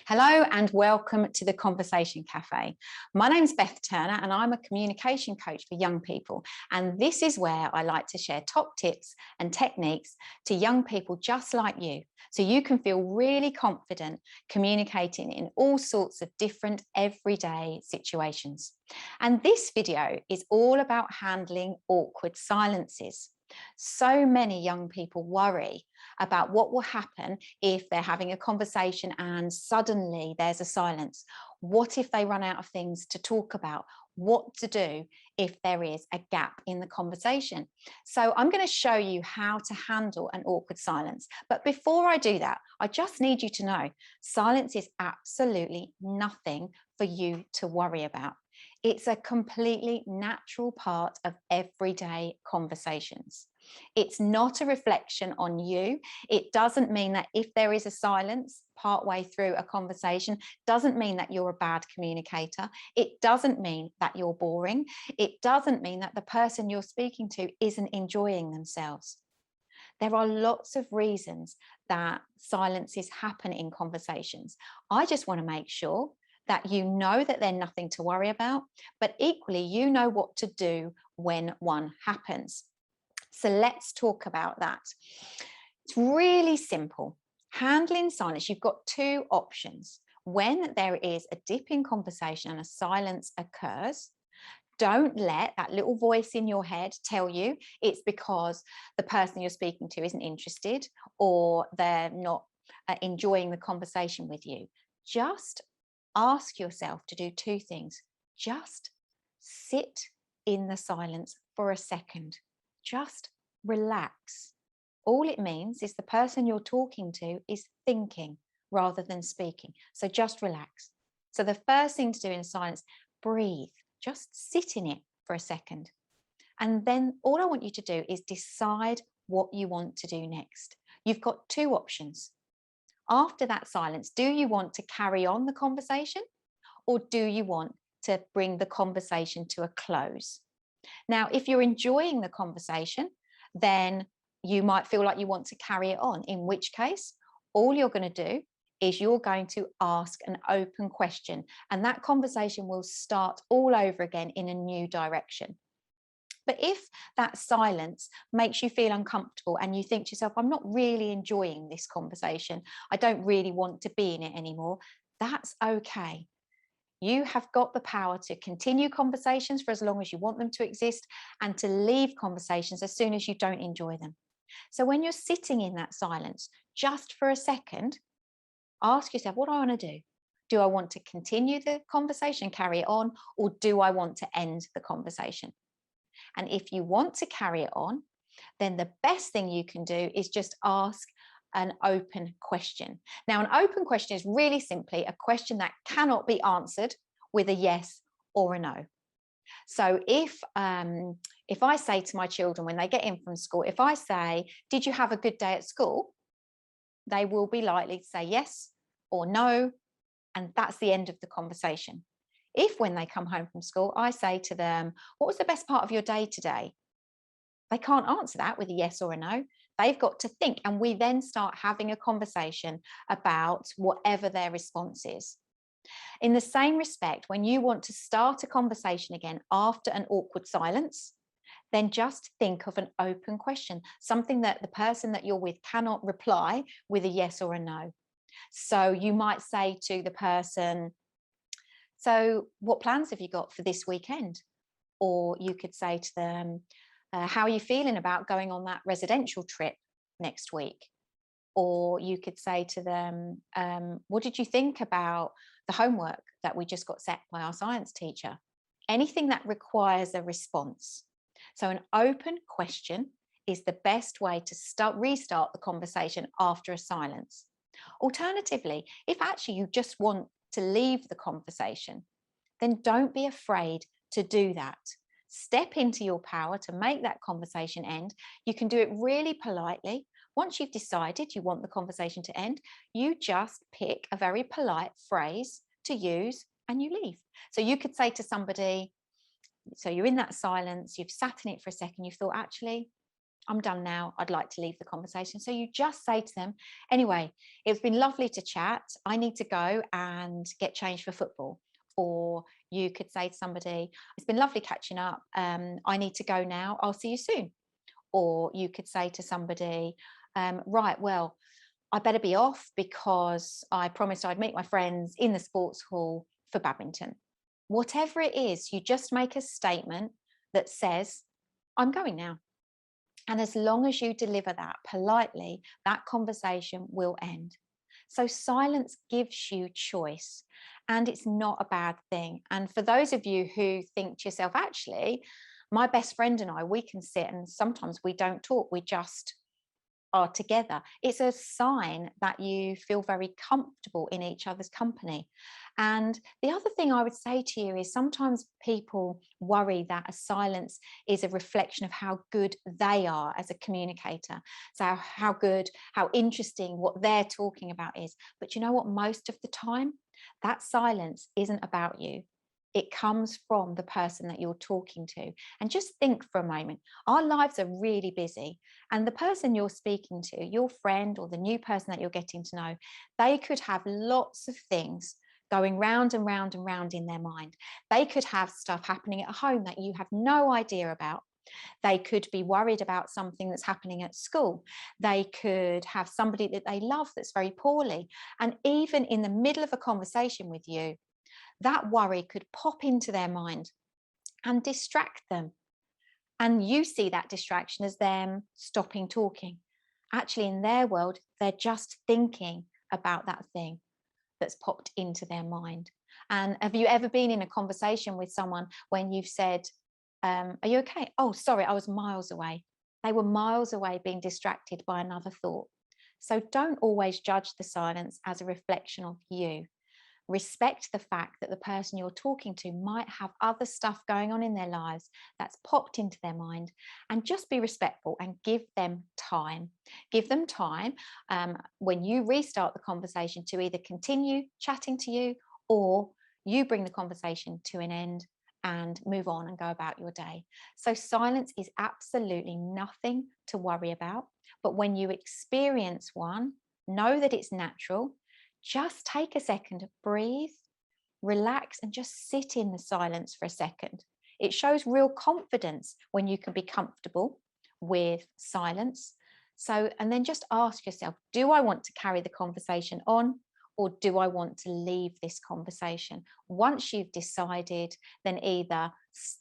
Hello and welcome to the Conversation Cafe. My name's Beth Turner and I'm a communication coach for young people. And this is where I like to share top tips and techniques to young people just like you, so you can feel really confident communicating in all sorts of different everyday situations. And this video is all about handling awkward silences. So many young people worry about what will happen if they're having a conversation and suddenly there's a silence. What if they run out of things to talk about? What to do if there is a gap in the conversation? So I'm going to show you how to handle an awkward silence. But before I do that, I just need you to know silence is absolutely nothing for you to worry about. It's a completely natural part of everyday conversations. It's not a reflection on you. It doesn't mean that if there is a silence partway through a conversation, doesn't mean that you're a bad communicator. It doesn't mean that you're boring. It doesn't mean that the person you're speaking to isn't enjoying themselves. There are lots of reasons that silences happen in conversations. I just want to make sure that you know that they're nothing to worry about, but equally you know what to do when one happens. So let's talk about that. It's really simple. Handling silence, you've got two options. When there is a dip in conversation and a silence occurs, don't let that little voice in your head tell you it's because the person you're speaking to isn't interested or they're not enjoying the conversation with you. Just ask yourself to do two things. Just sit in the silence for a second. Just relax. All it means is the person you're talking to is thinking rather than speaking. So just relax. So the first thing to do in silence, breathe. Just sit in it for a second. And then all I want you to do is decide what you want to do next. You've got two options. After that silence, do you want to carry on the conversation or do you want to bring the conversation to a close? Now, if you're enjoying the conversation, then you might feel like you want to carry it on, in which case, all you're going to do is you're going to ask an open question and that conversation will start all over again in a new direction. But if that silence makes you feel uncomfortable and you think to yourself, I'm not really enjoying this conversation, I don't really want to be in it anymore, that's okay. You have got the power to continue conversations for as long as you want them to exist and to leave conversations as soon as you don't enjoy them. So when you're sitting in that silence, just for a second, ask yourself, what do I want to do? Do I want to continue the conversation, carry it on, or do I want to end the conversation? And if you want to carry it on, then the best thing you can do is just ask an open question. Now, an open question is really simply a question that cannot be answered with a yes or a no. So if I say to my children when they get in from school, if I say, did you have a good day at school? They will be likely to say yes or no, and that's the end of the conversation. If when they come home from school, I say to them, what was the best part of your day today? They can't answer that with a yes or a no. They've got to think. And we then start having a conversation about whatever their response is. In the same respect, when you want to start a conversation again after an awkward silence, then just think of an open question, something that the person that you're with cannot reply with a yes or a no. So you might say to the person, so what plans have you got for this weekend? Or you could say to them, how are you feeling about going on that residential trip next week? Or you could say to them, what did you think about the homework that we just got set by our science teacher? Anything that requires a response. So an open question is the best way to restart the conversation after a silence. Alternatively, if actually you just want to leave the conversation, then don't be afraid to do that. Step into your power to make that conversation end. You can do it really politely. Once you've decided you want the conversation to end, you just pick a very polite phrase to use and you leave. So you could say to somebody, so you're in that silence, you've sat in it for a second, you've thought, actually, I'm done now. I'd like to leave the conversation. So you just say to them, anyway, it's been lovely to chat. I need to go and get changed for football. Or you could say to somebody, it's been lovely catching up. I need to go now. I'll see you soon. Or you could say to somebody, right, well, I better be off because I promised I'd meet my friends in the sports hall for badminton. Whatever it is, you just make a statement that says, I'm going now. And as long as you deliver that politely, that conversation will end. So silence gives you choice, and it's not a bad thing. And for those of you who think to yourself, actually, my best friend and I, we can sit and sometimes we don't talk, we just are together. It's a sign that you feel very comfortable in each other's company. And the other thing I would say to you is sometimes people worry that a silence is a reflection of how good they are as a communicator. So how good, how interesting what they're talking about is. But you know what? Most of the time, that silence isn't about you. It comes from the person that you're talking to. And just think for a moment, our lives are really busy. And the person you're speaking to, your friend or the new person that you're getting to know, they could have lots of things going round and round and round in their mind. They could have stuff happening at home that you have no idea about. They could be worried about something that's happening at school. They could have somebody that they love that's very poorly. And even in the middle of a conversation with you, that worry could pop into their mind and distract them. And you see that distraction as them stopping talking. Actually, in their world, they're just thinking about that thing that's popped into their mind. And have you ever been in a conversation with someone when you've said, are you okay? Oh, sorry, I was miles away. They were miles away being distracted by another thought. So don't always judge the silence as a reflection of you. Respect the fact that the person you're talking to might have other stuff going on in their lives that's popped into their mind, and just be respectful and give them time. Give them time when you restart the conversation to either continue chatting to you or you bring the conversation to an end and move on and go about your day. So silence is absolutely nothing to worry about. But when you experience one, know that it's natural. Just take a second, breathe, relax, and just sit in the silence for a second. It shows real confidence when you can be comfortable with silence. So, and then just ask yourself, do I want to carry the conversation on, or do I want to leave this conversation? Once you've decided, then either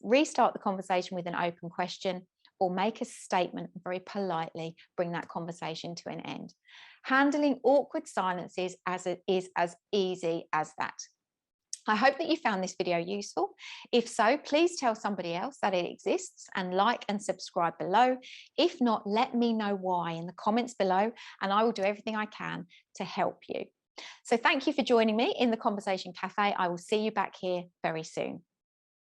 restart the conversation with an open question or make a statement and very politely bring that conversation to an end. Handling awkward silences is as easy as that. I hope that you found this video useful. If so, please tell somebody else that it exists and like and subscribe below. If not, let me know why in the comments below, and I will do everything I can to help you. So thank you for joining me in the Conversation Cafe. I will see you back here very soon.